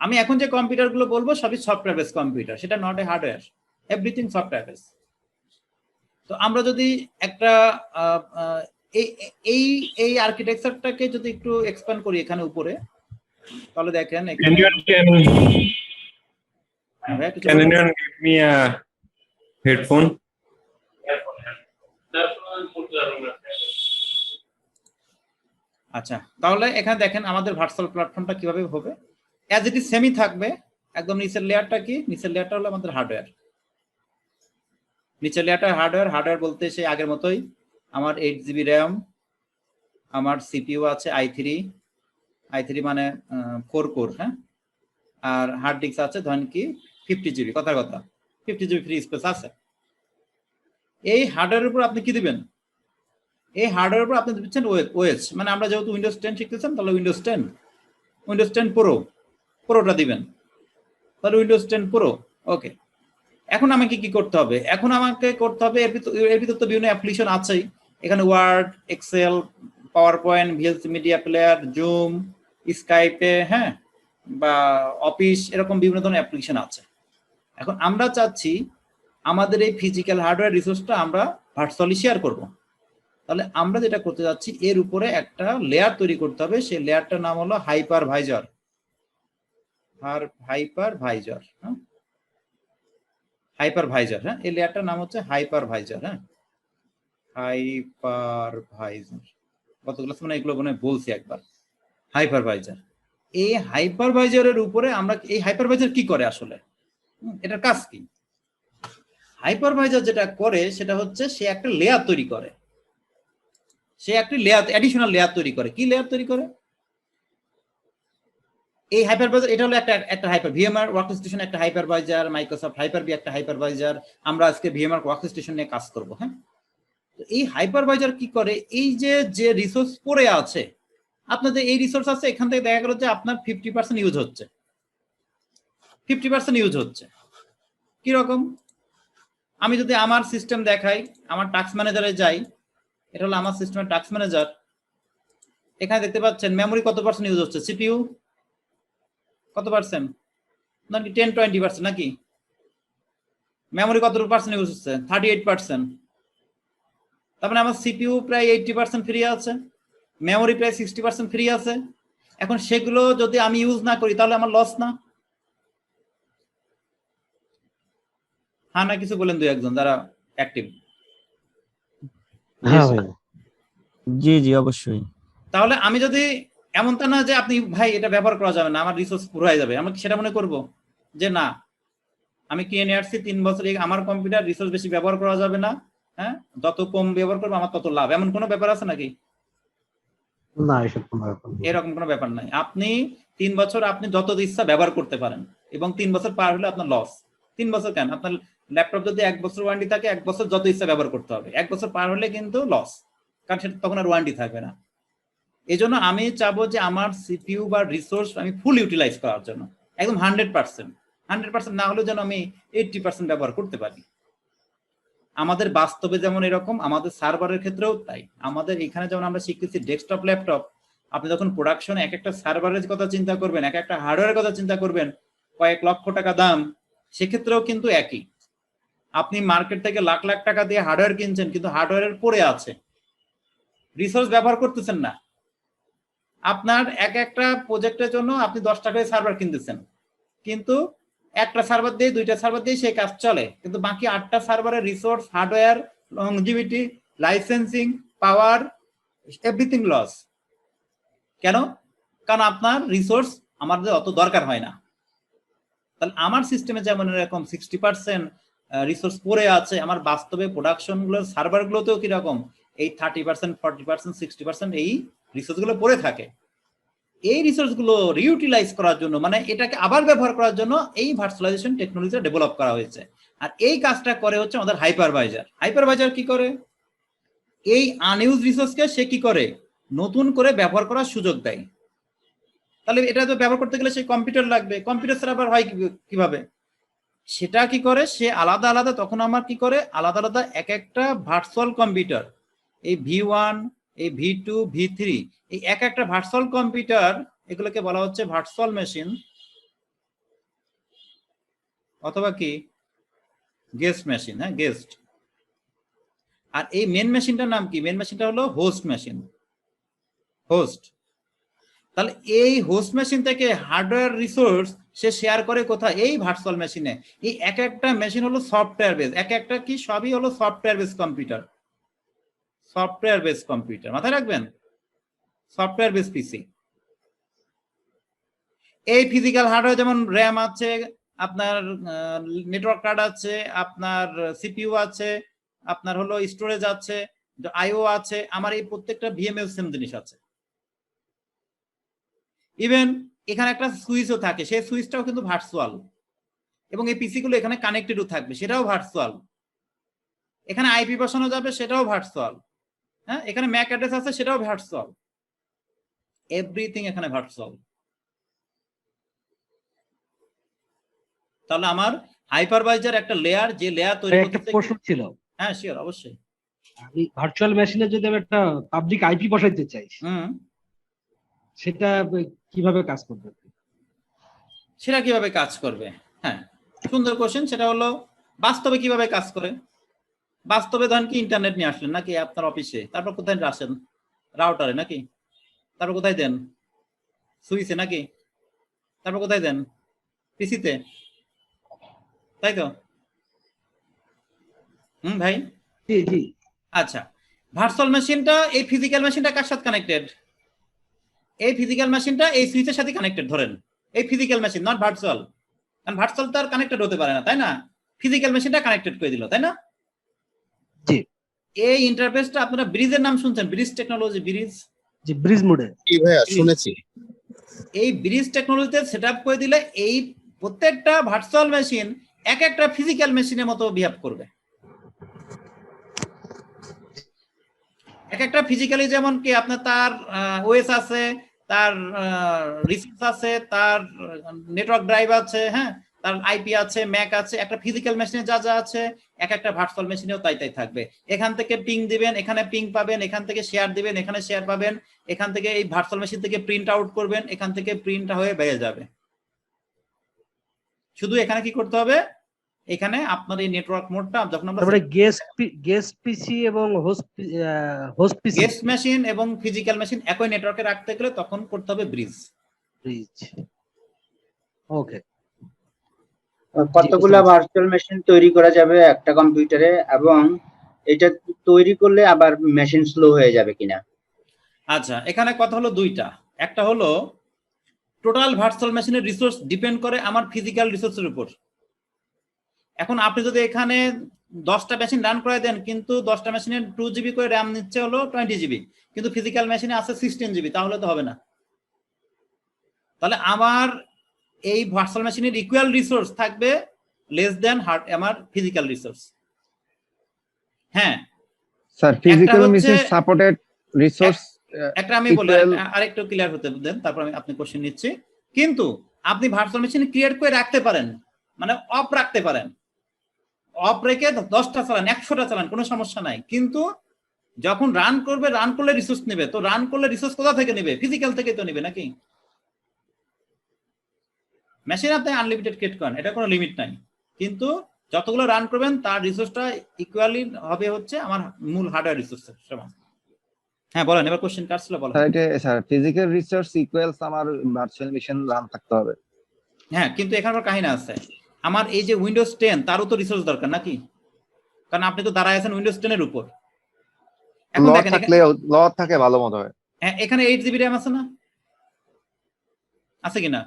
আমি এখন যে কম্পিউটারগুলো বলবো সবই সফটওয়্যার বেসড কম্পিউটার, সেটা not a hardware, everything software based. তো আমরা যদি একটা এই আর্কিটেকচারটাকে যদি একটু এক্সপ্যান্ড করি এখানে উপরে, তাহলে দেখেন Can you give me a headphone? আচ্ছা, তাহলে এখানে দেখেন আমাদের ভার্চুয়াল প্ল্যাটফর্মটা কিভাবে হবে। অ্যাজ ইট ইজ সেমই থাকবে, একদম নিচের লেয়ারটা কি? নিচের লেয়ারটা হলো আমাদের হার্ডওয়্যার। নিচের লেয়ারটা হার্ডওয়্যার বলতে সেই আগের মতোই, আমার 8 GB র্যাম, আমার সিপিইউ আছে i3 মানে 4 কোর, হ্যাঁ, আর হার্ড ডিস্ক আছে ধরেন কি 50 GB, কথা 50 GB ফ্রি স্পেস আছে। এই হার্ডওয়্যারের উপর আপনি কি দিবেন? এই হার্ডওয়্যারের উপর আপনি দিচ্ছেন ওএস, মানে আমরা যেহেতু উইন্ডোজ 10 শিখতেছেন তাহলে উইন্ডোজ 10 প্রোটা দিবেন, তাহলে উইন্ডোজ 10 প্রো। ওকে, এখন আমাকে কি করতে হবে? এখন আমাকে করতে হবে, এর ভিতর তো বিভিন্ন অ্যাপ্লিকেশন আছেই, এখানে Word, Excel, PowerPoint, VLC media player, Zoom, Skype, হ্যাঁ, বা অফিস, এরকম বিভিন্ন ধরনের অ্যাপ্লিকেশন আছে। এখন আমরা চাচ্ছি আমাদের এই ফিজিক্যাল হার্ডওয়্যার রিসোর্সটা আমরা ভার্চুয়ালি শেয়ার করব। তাহলে আমরা যেটা করতে যাচ্ছি, এর উপরে একটা লেয়ার তৈরি করতে হবে, সেই লেয়ারটার নাম হলো হাইপারভাইজার। হ্যাঁ, হাইপারভাইজার, হ্যাঁ, এই লেয়ারটার নাম হচ্ছে হাইপারভাইজার। হ্যাঁ, হাইপারভাইজার, কতগুলো মানে এগুলো মনে বলছি একবার। হাইপারভাইজার, এই হাইপারভাইজারের উপরে আমরা, এই হাইপারভাইজার কি করে আসলে, এটার কাজ কি? হাইপারভাইজার যেটা করে সেটা হচ্ছে সে একটা লেয়ার তৈরি করে, অ্যাডিশনাল লেয়ার তৈরি করে। কি লেয়ার তৈরি করে? এই হাইপারভাইজার, এটা হলো একটা হাইপার, ভিএমআর ওয়ার্কস্টেশন একটা হাইপারভাইজার, মাইক্রোসফট হাইপার-ভি একটা হাইপারভাইজার। আমরা আজকে ভিএমআর ওয়ার্কস্টেশন নিয়ে কাজ করব। হ্যাঁ, তো এই হাইপারভাইজার কি করে? এই যে রিসোর্স পড়ে আছে, আপনাদের এই রিসোর্স আছে, এখান থেকে দেখা গেল যে আপনার 50% ইউজ হচ্ছে, 50% ইউজ হচ্ছে। কিরকম? আমি যদি আমার সিস্টেম দেখাই, আমার টাস্ক ম্যানেজারে যাই, এটা হলো আমার সিস্টেমের টাস্ক ম্যানেজার। এখানে দেখতে পাচ্ছেন মেমোরি কত পার্সেন্ট ইউজ হচ্ছে, সিপিইউ কত পার্সেন্ট, নাকি 10-20% নাকি? মেমোরি কত পার্সেন্ট ইউজ হচ্ছে? 38%। তার মানে আমার সিপিইউ প্রায় 80% ফ্রি আছে, মেমোরি প্রায় 60% ফ্রি আছে। এখন সেগুলো যদি আমি ইউজ না করি তাহলে আমার লস না? হ্যাঁ না কিছু বলেন দুই একজন যারা অ্যাক্টিভ। হ্যাঁ ভাই, জি জি অবশ্যই। তাহলে আমি যদি এমনটা না যে আপনি ভাই এটা ব্যবহার করা যাবে না, আমার রিসোর্স পুরো হয়ে যাবে, আমরা কি সেটা মনে করব যে না আমি কিনে নিয়ে আসছি 3 বছর আমার কম্পিউটার রিসোর্স বেশি ব্যবহার করা যাবে না, হ্যাঁ যত কম ব্যবহার করবো আমার তত লাভ, এমন কোনো ব্যাপার আছে নাকি? না এসব কোনো ব্যাপার না। এরকম কোনো ব্যাপার নাই। আপনি 3 বছর আপনি যত ইচ্ছা ব্যবহার করতে পারেন এবং 3 বছর পার হলে আপনার লস। 3 বছর কেন, আপনার ল্যাপটপ যদি 1 বছর ওয়ারেন্টি থাকে 1 বছর যত ইচ্ছা ব্যবহার করতে হবে, 1 বছর পার হলে কিন্তু লস, কারণ সেটা তখন আর ওয়ারেন্টি থাকবে না। এই জন্য আমি চাবো যে আমার সিপিইউ বা রিসোর্স আমি ফুল ইউটিলাইজ করার জন্য একদম 100% না হলেও যেন আমি 80% ব্যবহার করতে পারি। আমাদের বাস্তবে যেমন এরকম, আমাদের সার্ভারের ক্ষেত্রেও তাই। আমাদের এখানে যেমন আমরা শিখতেছি ডেস্কটপ ল্যাপটপ, আপনি যখন প্রোডাকশনে এক একটা সার্ভারের কথা চিন্তা করবেন, এক একটা হার্ডওয়্যারের কথা চিন্তা করবেন, কয়েক লক্ষ টাকা দাম, সেক্ষেত্রেও কিন্তু একই। আপনি মার্কেট থেকে লাখ লাখ টাকা দিয়ে হার্ডওয়্যার কিনছেন, কিন্তু হার্ডওয়্যারের পড়ে আছে, রিসোর্স ব্যবহার করতেছেন না। আপনার এক একটা প্রজেক্টের জন্য আপনি 10 টাকায় সার্ভার কিনতেছেন, কিন্তু একটা সার্ভার দিয়ে 2টা সার্ভার দিয়ে সেই কাজ চলে, কিন্তু বাকি 8টা সার্ভারের রিসোর্স, হার্ডওয়্যার, লংজিভিটি, লাইসেন্সিং, পাওয়ার, এভরিথিং লস। কেন? কারণ আপনার রিসোর্স আমাদের অত দরকার হয় না। তাহলে আমার সিস্টেমে যেমন এরকম 60% রিসোর্স পড়ে আছে, আমার বাস্তবে প্রোডাকশন গুলো সার্ভার গুলোতেও কিরকম এই 30%, 40%, 60% এই রিসোর্স গুলো পড়ে থাকে। এই রিসোর্স গুলো রিইউটিলাইজ করার জন্য, মানে এটাকে আবার ব্যবহার করার জন্য এই ভার্চুয়ালাইজেশন টেকনোলজি ডেভেলপ করা হয়েছে। আর এই কাজটা করে হচ্ছে আমাদের হাইপারভাইজার। হাইপারভাইজার কি করে? এই আনইউজ রিসোর্সকে সে কি করে নতুন করে ব্যবহার করার সুযোগ দেয়। তাহলে এটা তো ব্যবহার করতে গেলে সেই কম্পিউটার লাগবে, কম্পিউটার ছাড়া আবার হয় কিভাবে? সেটা কি করে সে আলাদা আলাদা, তখন আমার কি করে আলাদা আলাদা এক একটা ভার্চুয়াল কম্পিউটার, এই V1, এই V2, V3, এই এক একটা ভার্চুয়াল কম্পিউটার, এগুলোকে বলা হচ্ছে ভার্চুয়াল মেশিন অথবা কি গেস্ট মেশিন। হ্যাঁ, গেস্ট। আর এই মেন মেশিনটার নাম কি? মেন মেশিনটা হলো হোস্ট মেশিন, হোস্ট। তাহলে এই হোস্ট মেশিন থেকে হার্ডওয়্যার রিসোর্স সে শেয়ার করে কোথায়? এই ভার্চুয়াল মেশিনে। এই এক একটা মেশিন হলো সফটওয়্যার বেস, এক একটা কি সবই হলো software base computer, software base computer, মাথায় রাখবেন, সফটওয়্যার বেস পিসি। এই ফিজিক্যাল হার্ডওয়্যার যেমন র্যাম আছে, আপনার নেটওয়ার্ক কার্ড আছে, আপনার সিপিইউ আছে, আপনার হলো স্টোরেজ আছে, আইও আছে, আমার এই প্রত্যেকটা ভিএমএল সেম জিনিস আছে। ইভেন এখানে একটা সুইচও থাকে, সেই সুইচটাও কিন্তু ভার্চুয়াল, এবং এই পিসি গুলো এখানে কানেক্টেডও থাকবে, সেটাও ভার্চুয়াল। এখানে আইপি বসানো যাবে, সেটাও ভার্চুয়াল। হ্যাঁ, এখানে ম্যাক অ্যাড্রেস আছে, সেটাও ভার্চুয়াল। এভরিথিং এখানে ভার্চুয়াল। তাহলে আমার হাইপারভাইজার একটা লেয়ার, যে লেয়ার তৈরি করতে একটা প্রশ্ন ছিল। হ্যাঁ শিওর, অবশ্যই। আমি ভার্চুয়াল মেশিনে যদি আমি একটা পাবলিক আইপি বসাইতে চাই, সেটা কিভাবে কাজ করবে? সেটা কিভাবে কাজ করবে? হ্যাঁ, সুন্দর কোশ্চেন। সেটা হলো বাস্তবে কিভাবে কাজ করে। বাস্তবে ধরেন কি ইন্টারনেট নিয়ে আসলেন নাকি আপনার অফিসে, তারপর কোথায় আসেন? রাউটারে নাকি? তারপর কোথায় দেন? সুইচে নাকি? তারপর কোথায় দেন? পিসিতে, তাই তো? ভাই জি জি। আচ্ছা, ভার্চুয়াল মেশিনটা, এই ফিজিক্যাল মেশিনটা কার সাথে কানেক্টেড? এই ফিজিক্যাল মেশিনটা এই সুইচের সাথে কানেক্টেড। ধরেন এই ফিজিক্যাল মেশিন, নট ভার্চুয়াল, কারণ ভার্চুয়াল তো আর কানেক্টেড হতে পারে না, তাই না? ফিজিক্যাল মেশিনটা কানেক্টেড করে দিল, তাই না? জি। এই ইন্টারফেসটা আপনারা ব্রিজের নাম শুনছেন, ব্রিজ টেকনোলজি, ব্রিজ। জি, ব্রিজ মোডে। কি ভাইয়া শুনেছি। এই ব্রিজ টেকনোলজিতে সেটআপ করে দিলে এই প্রত্যেকটা ভার্চুয়াল মেশিন এক একটা ফিজিক্যাল মেশিনের মতো বিহেভ করবে। এক একটা ফিজিক্যালি যেমন কি আপনার তার ওএস আছে, তার রিসোর্স আছে, তার নেটওয়ার্ক ড্রাইভ আছে, হ্যাঁ, তার আইপি আছে, ম্যাক আছে, একটা ফিজিক্যাল মেশিনে যা যা আছে এক একটা ভার্চুয়াল মেশিনেও তাই তাই থাকবে। এখান থেকে পিং দিবেন, এখানে পিং পাবেন, এখান থেকে শেয়ার দিবেন, এখানে শেয়ার পাবেন, এখান থেকে এই ভার্চুয়াল মেশিন থেকে প্রিন্ট আউট করবেন, এখান থেকে প্রিন্ট হয়ে বেরিয়ে যাবে। শুধু এখানে কি করতে হবে? এখানে আপনার এই নেটওয়ার্ক মোডটা যখন আমরা তারপরে গেস্ট পিসি এবং হোস্ট পিসি, গেস্ট মেশিন এবং ফিজিক্যাল মেশিন একই নেটওয়ার্কে রাখতে গেলে তখন করতে হবে ব্রিজ। ব্রিজ। ওকে। কতগুলা ভার্চুয়াল মেশিন তৈরি করা যাবে একটা কম্পিউটারে, এবং এটা তৈরি করলে আবার মেশিন স্লো হয়ে যাবে কিনা? আচ্ছা, এখানে কথা হলো দুইটা। একটা হলো টোটাল ভার্চুয়াল মেশিনের রিসোর্স ডিপেন্ড করে আমার ফিজিক্যাল রিসোর্সের উপর। এখন আপনি যদি এখানে 10টা মেশিন রান করে দেন, কিন্তু 10টা মেশিনের 2 জিবি করে র্যাম নিচ্ছে হলো 20 জিবি, কিন্তু ফিজিক্যাল মেশিনে আছে 16 জিবি, তাহলে তো হবে না। তাহলে আমার এই ভার্চুয়াল মেশিনের ইকুয়াল রিসোর্স থাকবে লেস দেন আমার ফিজিক্যাল রিসোর্স। হ্যাঁ sir, physical machine supported resource একটা আমি বলি, আরেকটু ক্লিয়ার হতে দেন, তারপর আমি আপনি কোশ্চেন নিচ্ছি। কিন্তু আপনি ভার্চুয়াল মেশিন ক্রিয়েট করে রাখতে পারেন, মানে অফ রাখতে পারেন, অফ রেখে 10টা চালান, 100টা চালান, কোনো সমস্যা নাই। কিন্তু যখন রান করবে, রান করলে রিসোর্স নেবে, তো রান করলে রিসোর্স কোথা থেকে নেবে? ফিজিক্যাল থেকে তো নেবে নাকি? মেশিন আপনি আনলিমিটেড ক্রিয়েট করেন, এটা কোনো লিমিট নাই, কিন্তু যতগুলো রান করবেন তার রিসোর্সটা ইকুয়ালি হবে হচ্ছে আমার মূল হার্ডওয়্যার রিসোর্সের সমান। হ্যাঁ বলেন, এবার কোশ্চেন কার ছিল বলেন। স্যার ফিজিক্যাল রিসোর্স ইকুয়ালস আমার ভার্চুয়াল মেশিন রান থাকতে হবে। হ্যাঁ, কিন্তু এখানকার কাহিনী আছে, আমার এই যে উইন্ডোজ 10 তারও তো রিসোর্স দরকার নাকি? কারণ আপনি তো দাঁড়ায় আছেন উইন্ডোজ 10 এর উপর। এখন দেখেন লট থাকে ভালো মতো হয়। হ্যাঁ, এখানে 8 জিবি র্যাম আছে না, আছে কিনা?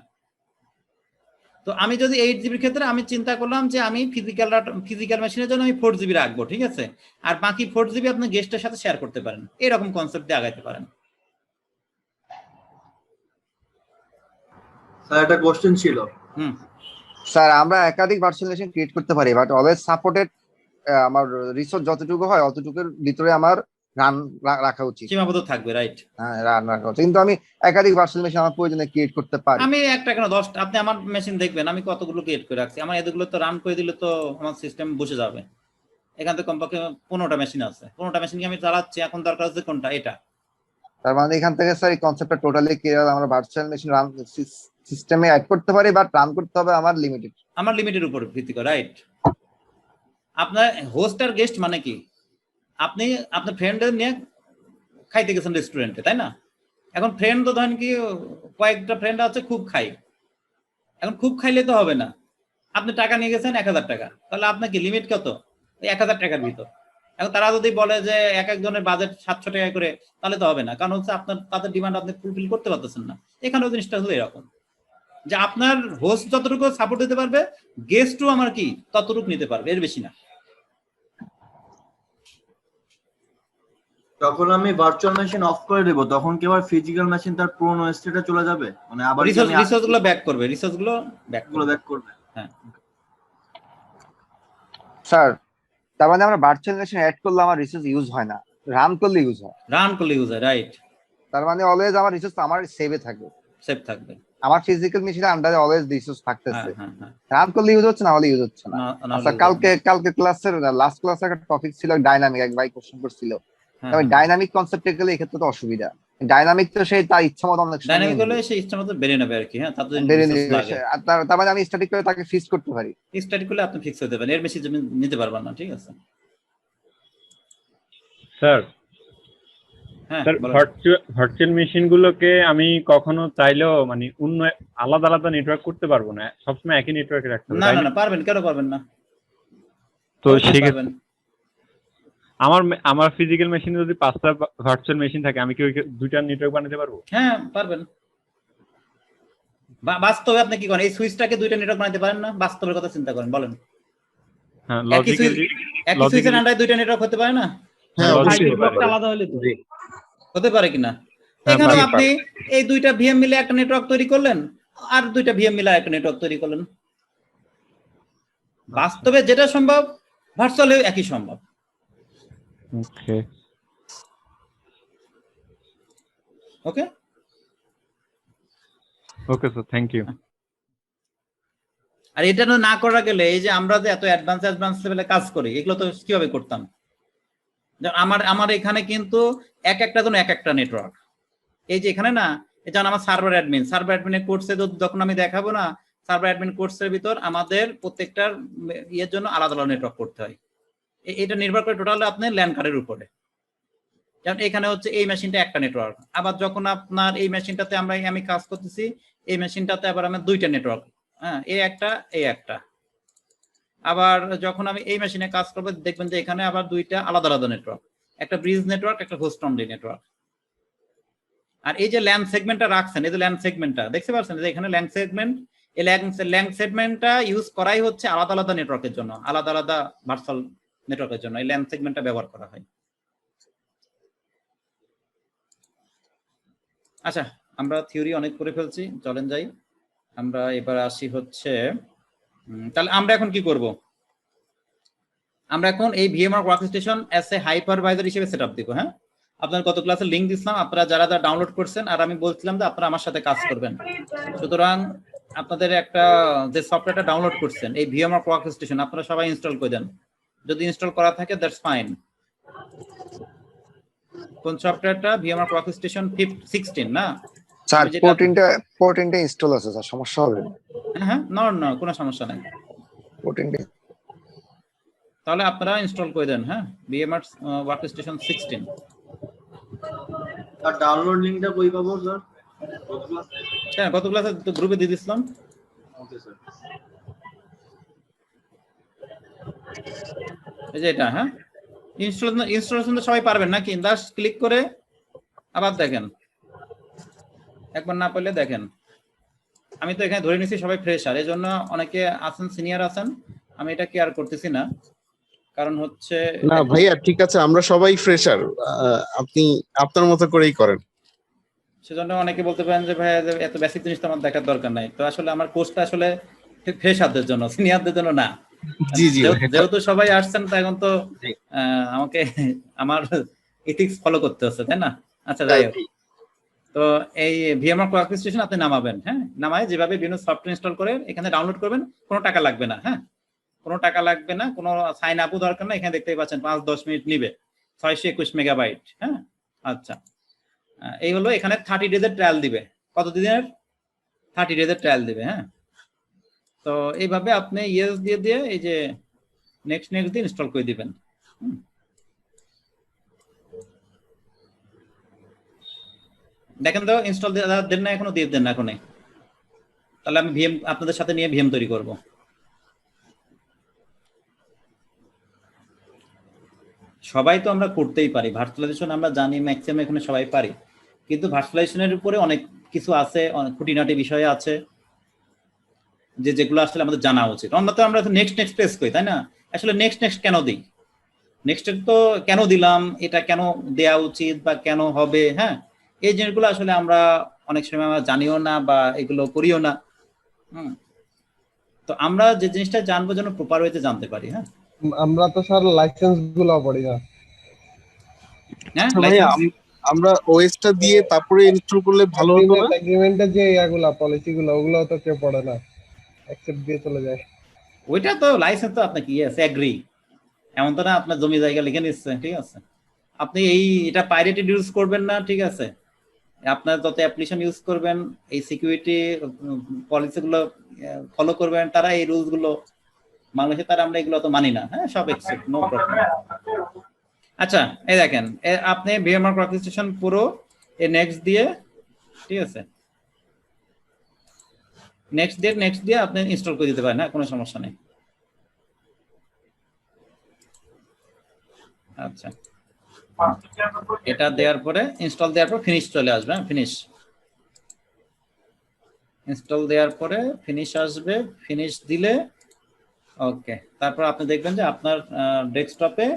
তো আমি যদি 8 জিবির ক্ষেত্রে আমি চিন্তা করলাম যে আমি ফিজিক্যাল মেশিনের জন্য আমি 4 জিবি রাখবো, ঠিক আছে, আর বাকি 4 জিবি আপনি গেস্টের সাথে শেয়ার করতে পারেন, এরকম কনসেপ্ট দিয়ে আগাইতে পারেন। স্যার একটা কোশ্চেন ছিল। স্যার আমরা একাধিক ভার্চুয়াল মেশিন ক্রিয়েট করতে পারি, বাট অলওয়েজ সাপোর্টেড আমার রিসোর্স যতটুকু হয় অতটুকুর ভিতরে আমার রান রাখা উচিত, সীমাবদ্ধ থাকবে, রাইট? হ্যাঁ, রান রাখা উচিত। কিন্তু আমি একাধিক ভার্চুয়াল মেশিন আমার প্রয়োজনে ক্রিয়েট করতে পারি। আমি একটা কেন 10টা, আপনি আমার মেশিন দেখবেন আমি কতগুলো ক্রিয়েট করে রাখছি, আমার এগুলো তো রান করে দিলে তো আমার সিস্টেম বসে যাবে। এখান থেকে কমপক্ষে 15টা মেশিন আছে, 15টা মেশিন আমি চালাচ্ছি, এখন দরকার হচ্ছে কোনটা? এটা। তার মানে এখান থেকে স্যার এই কনসেপ্টটা টোটালি ক্লিয়ার, আমরা ভার্চুয়াল মেশিন রান সিস্টেমে অ্যাড করতে পারি, বাট রান করতে হবে আমার লিমিটের উপর ভিত্তি করে, রাইট? আপনার হোস্ট আর গেস্ট মানে কি? আপনি আপনার ফ্রেন্ডদের নিয়ে খাইতে গেছেন রেস্টুরেন্টে, তাই না? এখন ফ্রেন্ড তো ধরেন কি কয়েকটা ফ্রেন্ড আছে খুব খাই, এখন খুব খাইলে তো হবে না, আপনি টাকা নিয়ে গেছেন 1000 টাকা, তাহলে আপনার কি লিমিট কত? 1000 টাকার ভিতর। এখন তারা যদি বলে যে এক একজনের বাজেট 700 টাকা করে, তাহলে তো হবে না, কারণ হচ্ছে আপনার তাদের ডিমান্ড আপনি ফুলফিল করতে পারতেছেন না। এখানেও জিনিসটা হলো এরকম যে আপনার হোস্ট যতটুকু সাপোর্ট দিতে পারবে, গেস্টও আমার কি ততটুকু নিতে পারবে, এর বেশি না। যখন আমি ভার্চুয়াল মেশিন অফ করে দেব, তখন কি আবার ফিজিক্যাল মেশিন তার পুরনো স্টেটে চলে যাবে? মানে আবার রিসোর্স গুলো ব্যাক করবে, হ্যাঁ স্যার। তার মানে আমরা ভার্চুয়াল মেশিন অ্যাড করলে আমার রিসোর্স ইউজ হয় না, রান করলে ইউজ হয়, রাইট? তার মানে অলওয়েজ আমার রিসোর্স আমার সেভ থাকবে, আমার ফিজিক্যাল মেশিনের আন্ডারে অলওয়েজ রিসোর্স থাকতেছে, রান করলে ইউজ হচ্ছে না, হলে ইউজ হচ্ছে না। আচ্ছা, কালকে ক্লাসের লাস্ট ক্লাসে একটা টপিক ছিল ডাইনামিক, এক ভাই কোশ্চেন করছিল, তবে ডাইনামিক কনসেপ্টে গেলে এই ক্ষেত্রে তো অসুবিধা। ডাইনামিক তো সেই তার ইচ্ছা মতো অনেক ডাইনামিক হলে সেই ইচ্ছা মতো বেরিয়ে নেবে আর কি। হ্যাঁ, তার মানে আমি স্ট্যাটিক করে তাকে ফিক্স করতে পারি, স্ট্যাটিক করলে আপনি ফিক্স হতে পারেন, এর বেশি তুমি নিতে পারবেন না, ঠিক আছে স্যার? হ্যাঁ, ভার্চুয়াল মেশিন গুলোকে আমি কখনো চাইলেও মানে অন্য আলাদা আলাদা নেটওয়ার্ক করতে পারবো না, সবসময় একই নেটওয়ার্কে রাখতে হবে? না, পারবেন, কেন পারবেন না? তো সেক্ষেত্রে আমার ফিজিক্যাল মেশিনে যদি 5টা ভার্চুয়াল মেশিন থাকে, আমি কি ওই 2টা নেটওয়ার্ক বানাতে পারবো? হ্যাঁ পারবেন। বাস্তবে আপনি কি করেন? এই সুইচটাকে 2টা নেটওয়ার্ক বানাতে পারেন না? বাস্তবের কথা চিন্তা করেন, বলেন। হ্যাঁ, একই সুইচের আন্ডারে 2টা নেটওয়ার্ক হতে পারে না? হ্যাঁ, আলাদা হলে তো হতে পারে কিনা? এখানে আপনি এই 2টা ভিএম মিলে একটা নেটওয়ার্ক তৈরি করলেন, আর 2টা ভিএম মিলে একটা নেটওয়ার্ক তৈরি করলেন। বাস্তবে যেটা সম্ভব, ভার্চুয়ালি একই সম্ভব। Okay sir, thank you. আর এটা না করা গেলে, এই যে আমরা যে এত অ্যাডভান্স লেভেলে কাজ করি, এগুলো তো কিভাবে করতাম? আমার এখানে কিন্তু একটা জন্য একটা নেটওয়ার্ক। এই যে এখানে না, যেমন আমার সার্ভার অ্যাডমিনের কোর্সে যখন আমি দেখাবো না, সার্ভার অ্যাডমিন কোর্সের ভিতর আমাদের প্রত্যেকটার ইয়ের জন্য আলাদা আলাদা নেটওয়ার্ক করতে হয়। এটা নির্ভর করে টোটাল আপনার ল্যান্ড কার্ডের উপরে। যেমন এখানে হচ্ছে এই মেশিনটা একটা নেটওয়ার্ক, আবার যখন আপনার এই মেশিনটাতে আমি কাজ করতেছি, এই মেশিনটাতে আবার আমার 2টা নেটওয়ার্ক, হ্যাঁ, এই একটা আবার যখন আমি এই মেশিনে কাজ করবো দেখবেন যে এখানে আবার দুইটা আলাদা আলাদা নেটওয়ার্ক, একটা ব্রিজ নেটওয়ার্ক, একটা হোস্ট অনলি নেটওয়ার্ক। আর এই যে ল্যান সেগমেন্টটা রাখছেন, এই যে ল্যান সেগমেন্টটা দেখতে পাচ্ছেন যে এখানে ল্যান সেগমেন্ট, এই ল্যান সেগমেন্টটা ইউজ করাই হচ্ছে আলাদা আলাদা নেটওয়ার্কের জন্য, আলাদা আলাদা ভার্চুয়াল নেটওয়ার্কের জন্য এই ল্যান সেগমেন্টটা ব্যবহার করা হয়। আচ্ছা, আমরা থিওরি অনেক করে ফেলছি, চলেন যাই। আমরা এবার আসি হচ্ছে তাহলে আমরা এখন কি করব? আমরা এখন এই VMware workstation as a hypervisor হিসেবে সেটআপ দিব। হ্যাঁ, আপনার গত ক্লাসে লিংক দিছিলাম, আপনারা যারা যারা ডাউনলোড করছেন, আর আমি বলছিলাম যে আপনারা আমার সাথে কাজ করবেন। সুতরাং আপনাদের একটা যে সফটওয়্যারটা ডাউনলোড করছেন এই ভিএমআর ওয়ার্কস্টেশন আপনারা সবাই ইনস্টল করে দেন। যদি ইনস্টল করা থাকে দ্যাটস ফাইন। কোন সফটওয়্যারটা? ভিএমআর ওয়ার্কস্টেশন 16 না স্যার? 14টা ইনস্টল আছে স্যার, সমস্যা হবে? হ্যাঁ, না কোনো সমস্যা নাই। 14টা তাহলে আপনারা ইনস্টল করে দেন। হ্যাঁ, ভিএমআর ওয়ার্কস্টেশন 16। আর ডাউনলোড লিংকটা কই পাবো স্যার? হ্যাঁ, গত ক্লাসে তো গ্রুপে দিয়ে দিছিলাম। Okay sir. এই যে এটা। হ্যাঁ, ইনস্টলেশন তো সবাই পারবেন নাকি? জাস্ট ক্লিক করে আবার দেখেন, একবার না পারলে দেখেন। আমি তো এখানে ধরে নিছি সবাই ফ্রেশার, এই জন্য অনেকে আছেন সিনিয়র আছেন, আমি এটা কেয়ার করতেছি না। কারণ হচ্ছে না ভাইয়া, ঠিক আছে, আমরা সবাই ফ্রেশার, আপনি আপনার মতো করেই করেন। সেজন্য অনেকে বলতে পারেন যে ভাই এত বেসিক জিনিস তো আমার দেখার দরকার নাই। তো আসলে আমার কোর্সটা আসলে ফ্রেশারদের জন্য, সিনিয়রদের জন্য না। জি জি, যেহেতু সবাই আসছেন তো এখন তো আমাকে আমার এথিক্স ফলো করতে হচ্ছে, তাই না? আচ্ছা, যাই হোক। তো এই ভিএমআর ওয়ার্কস্টেশন আপনি নামাবেন। হ্যাঁ, নামায় যেভাবে বিভিন্ন সফটওয়্যার ইনস্টল করে এখানে ডাউনলোড করবেন, কোনো টাকা লাগবে না। হ্যাঁ, কোনো টাকা লাগবে না, কোনো সাইন আপও দরকার না। এখানে দেখতেই পাচ্ছেন 5-10 মিনিট নিবে, 621 মেগাবাইট। হ্যাঁ, আচ্ছা, এই হলো। এখানে 30 ডেজের ট্রায়াল দিবে। কত দিনের? 30 ডেজের ট্রায়াল দিবে। হ্যাঁ, তো এইভাবে আপনি ইয়েস দিয়ে দিয়ে এই যে নেক্সট দিয়ে ইনস্টল করে দিবেন। দেখেন তো ইনস্টল দেন না এখনো? দিয়ে দেন না এখনই? তাহলে আমি ভিএম আপনাদের সাথে নিয়ে ভিএম তৈরি করব। সবাই তো আমরা করতেই পারি ভার্চুয়ালাইজেশন, আমরা জানি ম্যাক্সিমাম এখানে সবাই পারি, কিন্তু ভার্চুয়ালাইজেশনের উপরে অনেক কিছু আছে, অনেক খুঁটিনাটি বিষয় আছে যেগুলো আসলে আমাদের জানা উচিত। আমরা নেক্সট প্রেস করি, তাই না? আসলে নেক্সট কেন দিই? নেক্সট তো কেন দিলাম, এটা কেন দেয়া উচিত বা কেন হবে? হ্যাঁ, এই জিনিসগুলো আসলে আমরা অনেক সময় আমরা জানিও না বা এগুলো করিও না। তো আমরা যে জিনিসটা জানবো যেন প্রপার ওয়েতে জানতে পারি। হ্যাঁ, আমরা তো স্যার লাইসেন্স গুলো পড়ি না। হ্যাঁ, আমরা ওএসটা দিয়ে তারপরে ইনস্টল করলে ভালো হতো না? এগ্রিমেন্টের যে ইয়াগুলা পলিসিগুলো ওগুলো তো কেউ পড়ে না, অ্যাকসেপ্ট দিয়ে চলে যায়। ওইটা তো লাইসেন্স তো আপনার কি আছে, এগ্রি, এমন তো না আপনার জমি জায়গা লিখে নিচ্ছে। ঠিক আছে, আপনি এটা পাইরেটেড ইউজ করবেন না। ঠিক আছে, আপনার যত অ্যাপ্লিকেশন ইউজ করবেন এই সিকিউরিটি পলিসিগুলো ফলো করবেন, তারা এই রুলস গুলো বাংলাদেশে তারা আমরা এগুলো তো মানি না। হ্যাঁ, সব এক্সেপ্ট, নো প্রবলেম। আচ্ছা, এই দেখেন আপনি ভিএমআর ওয়ার্কস্টেশন পুরো নেক্সট দিয়ে, ঠিক আছে, নেক্সট দিয়ে আপনি ইনস্টল করে দিতে পারেন। হ্যাঁ, কোনো সমস্যা নেই। আচ্ছা, এটা দেওয়ার পরে ইনস্টল দেওয়ার পর ফিনিশ চলে আসবে। ফিনিশ ইনস্টল দেওয়ার পরে ফিনিশ আসবে। ফিনিশ দিলে ওকে, তারপর আপনি দেখবেন যে আপনার ডেস্কটপে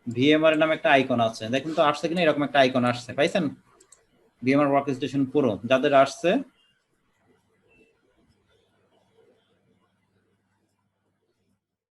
ভিএমআর নামে একটা আইকন আছে। দেখুন তো আসছে কিনা, এরকম একটা আইকন আসছে, পাইছেন? ভিএমআর ওয়ার্কস্টেশন পুরো যাদের আসছে